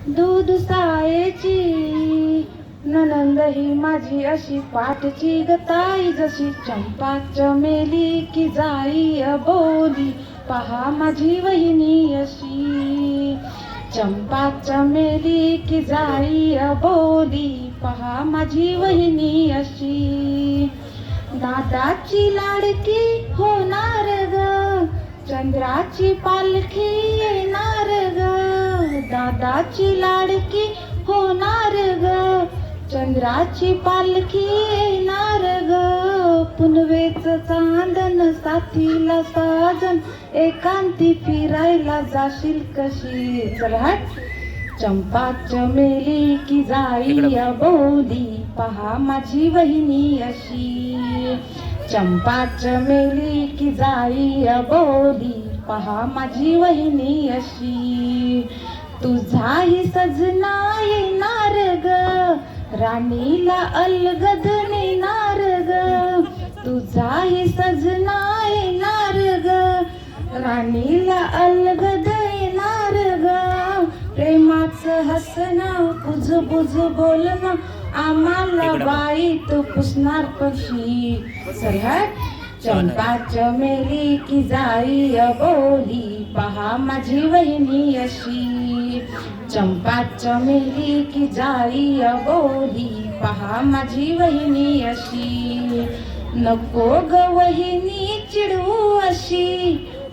दूध सायची ननंद ही माझी अशी पाठची गताई जशी चंपा चमेली की जाई अबोली पहा माझी वहिनी अशी चंपा चमेली की जाई अबोली पहा माझी वहिनी अशी दादाची लाडकी होणार ग चंद्राची पालखी येणार ग दादाची लाडकी होणार ग चंद्राची पालखी येणार ग पुनवेच चांदन साथीला साजन एकांती फिरायला जाशील कशी चल हट चंपा चमेली की जाई अबोली पहा माझी वहिनी अशी चंपा चमेली की जाई अबोली पहा माझी वहिनी अशी तुझाही सजना येणार ग राणीला अलगद नेणार ग तुझाही सजना येणार ग राणीला अलगद येणार ग प्रेमाचं हसणं बुज बोलणं आम्हाला बाई तू पुसणार कशी सरहट चंपा चमेली की जाई अबोली पहा माझी वहिनी अशी चंपा चमेली की जाई अबोली पहा माझी वहिनी अशी नको ग वहिनी चिडू अशी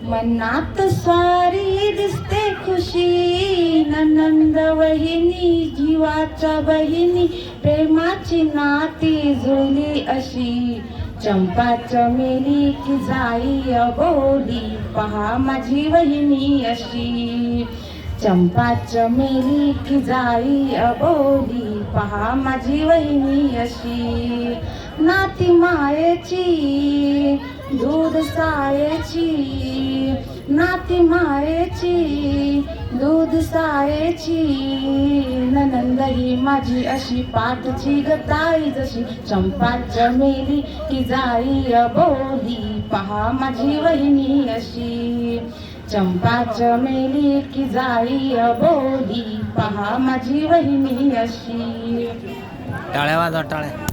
मनात स्वारी दिसते खुशी ननंद वहिनी जीवाच्या बहिणी प्रेमाची नाती जुळली अशी चंपा चमेली की जाई अबोली पहा माझी वहिनी अशी चंपा चमेली की जाई अबोली पहा माझी वहिनी अशी नाती मायेची दूध सायची नाती मायेची दूध सायची ननंद ही माझी अशी पाठची गताई जशी चंपा चमेली की जाई अबोली पहा माझी वहिनी अशी चंपा चमेली की जाई अबोली पहा माझी वहिनी अशी टाळ्या वाजवा टाळ्या